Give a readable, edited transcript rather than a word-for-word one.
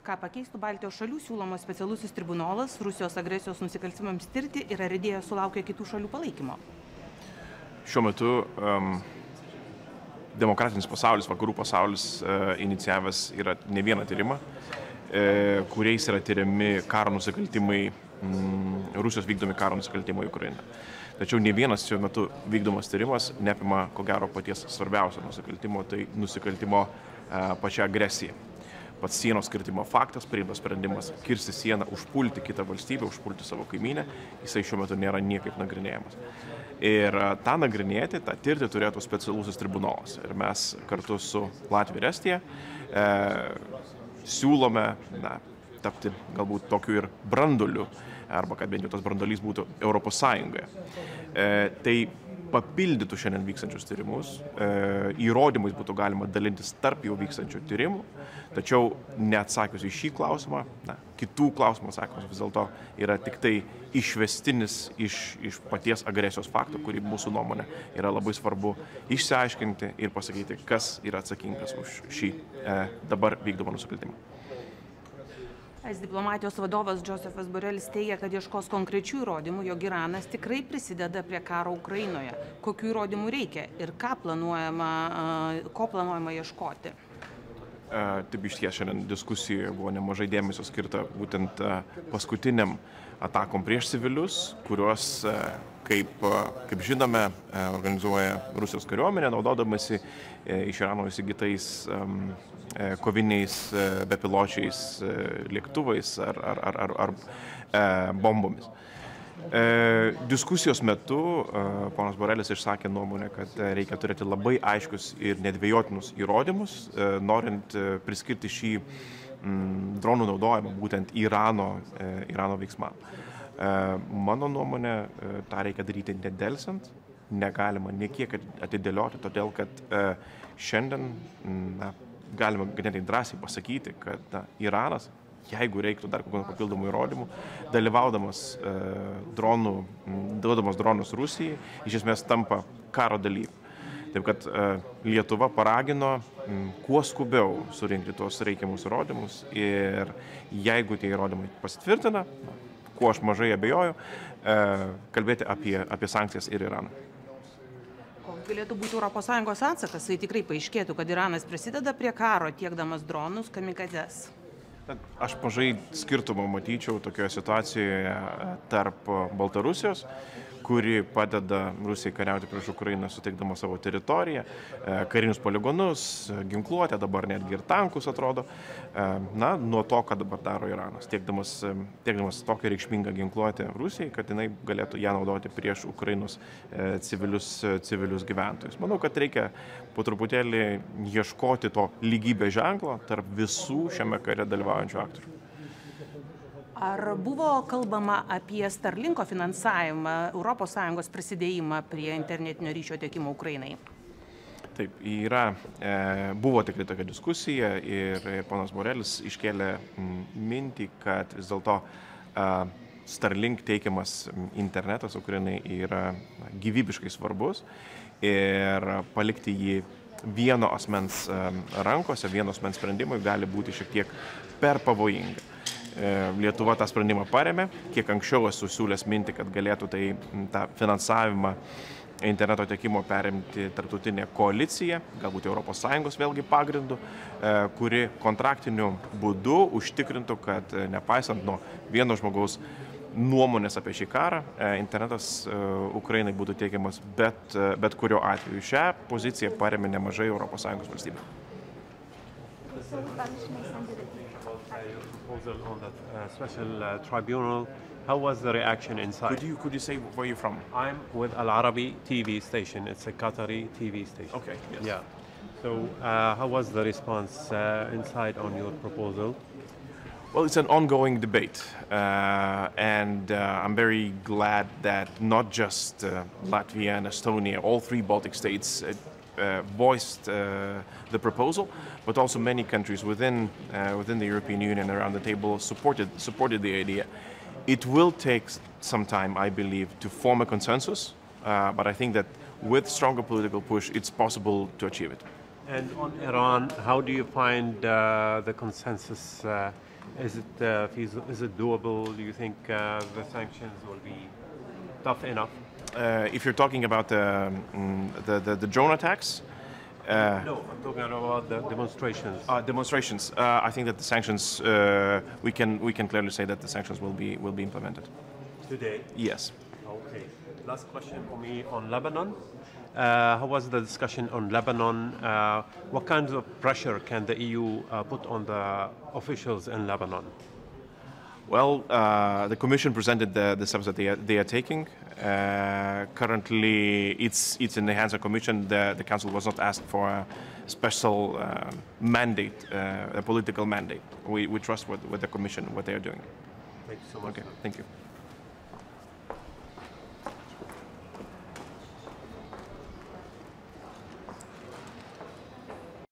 Ką pakeistų Baltijos šalių siūlomas specialusis tribunolas Rusijos agresijos nusikaltimams tirti ir ar idėja sulaukia kitų šalių palaikymo? Šiuo metu demokratinis pasaulis, vakarų pasaulis inicijavęs yra ne vieną tyrimą, kuriais yra tyriami karo nusikaltimai, Rusijos vykdomi karo nusikaltimai Ukrainoje. Tačiau ne vienas šiuo metu vykdomas tyrimas neapima, ko gero, paties svarbiausio nusikaltimo, tai nusikaltimo pačia agresija. Pats sienos kirtimo faktas, priimtas sprendimas kirsti sieną, užpulti kitą valstybę, užpulti savo kaimynę, jisai šiuo metu nėra niekaip nagrinėjamas. Ir tą nagrinėti, tą tirti turėtų specialusis tribunolas. Ir mes kartu su Latvija ir Estija siūlome tapti galbūt tokiu ir branduoliu, arba kad bent jau tas branduolys būtų Europos Sąjungoje. Tai papildytų šiandien vykstančius tyrimus, įrodymais būtų galima dalintis tarp jau vykstančių tyrimų, tačiau neatsakius į šį klausimą, kitų klausimų atsakymas vis dėlto yra tik tai išvestinis iš paties agresijos fakto, kurį mūsų nuomonė yra labai svarbu išsiaiškinti ir pasakyti, kas yra atsakingas už šį dabar vykdomą nusikaltimą. Diplomatijos vadovas Josefas Borelis teigia, kad ieškos konkrečių įrodymų, jog Iranas tikrai prisideda prie karo Ukrainoje. Kokių įrodymų reikia ir ko planuojama ieškoti? Taip išties šiandien diskusijoje buvo nemažai dėmesio skirta būtent paskutiniam atakom prieš civilius, kuriuos, kaip žinome, organizuoja Rusijos kariuomenė, naudodamasi iš Irano įsigytais koviniais bepiločiais lėktuvais ar bombomis. Diskusijos metu ponas Borelis išsakė nuomonę, kad reikia turėti labai aiškius ir nedvejotinus įrodymus, norint priskirti šį dronų naudojimą būtent Irano veiksmam. Mano nuomonė, tą reikia daryti nedelsiant, negalima niekiek atidėlioti, todėl kad šiandien galima ganėtinai drąsiai pasakyti, kad Iranas, jeigu reiktų dar kokių papildomų įrodymų, dalyvaudamas duodamas dronus Rusijai, iš esmės tampa karo dalyviu. Taip kad Lietuva paragino kuo skubiau surinkti tuos reikiamus įrodymus ir jeigu tie įrodymai pasitvirtina, kuo aš mažai abejoju, kalbėti apie sankcijas ir Iraną. Koks galėtų būti ES atsakas, tai tikrai paaiškėtų, kad Iranas prisideda prie karo tiekdamas dronus kamikadzes? Aš mažai skirtumą matyčiau tokioje situacijoje tarp Baltarusijos, kuri padeda Rusijai kariauti prieš Ukrainą, suteikdama savo teritoriją, karinius poligonus, ginkluotę, dabar netgi ir tankus atrodo, nuo to, ką dabar daro Iranas, tiekdamas tokią reikšmingą ginkluotę Rusijai, kad jinai galėtų ją naudoti prieš Ukrainos civilius gyventojus. Manau, kad reikia po truputėlį ieškoti to lygybės ženklo tarp visų šiame kare dalyvaujančių aktorių. Ar buvo kalbama apie Starlinko finansavimą, ES prisidėjimą prie internetinio ryšio tiekimo Ukrainai? Taip, buvo tikrai tokia diskusija ir ponas Borelis iškėlė mintį, kad vis dėlto Starlink teikiamas internetas Ukrainai yra gyvybiškai svarbus ir palikti jį vieno asmens rankose, vieno asmens sprendimui gali būti šiek tiek per pavojinga. Lietuva tą sprendimą paremė, kiek anksčiau esu siūlęs mintį, kad galėtų tą finansavimą interneto tiekimo perimti tarptautinė koalicija, galbūt ES vėlgi pagrindu, kuri kontraktiniu būdu užtikrintų, kad nepaisant nuo vieno žmogaus nuomonės apie šį karą, internetas Ukrainai būtų teikiamas bet kurio atveju. Šią poziciją paremė nemažai ES valstybių. Proposal on that special tribunal. How was the reaction inside? Could you say where you're from? I'm with Al Arabi TV station. It's a Qatari TV station. Okay. Yes. Yeah. So how was the response inside on your proposal? Well, it's an ongoing debate, and I'm very glad that not just Latvia and Estonia, all three Baltic states, voiced the proposal, but also many countries within the European Union around the table supported the idea. It will take some time, I believe, to form a consensus, but I think that with stronger political push, it's possible to achieve it. And on Iran, how do you find the consensus? Is it doable? Do you think the sanctions will be tough enough? If you're talking about the drone attacks, No, I'm talking about the demonstrations. demonstrations, I think that the sanctions, we can clearly say that the sanctions will be implemented. Today? Yes. Okay. Last question for me on Lebanon. How was the discussion on Lebanon? What kinds of pressure can the EU put on the officials in Lebanon? Well, the Commission presented the steps that they are taking. Currently, it's in the hands of the Commission. The Council was not asked for a special mandate, a political mandate. We trust what the Commission, what they are doing. Thank you so much. Okay, thank you.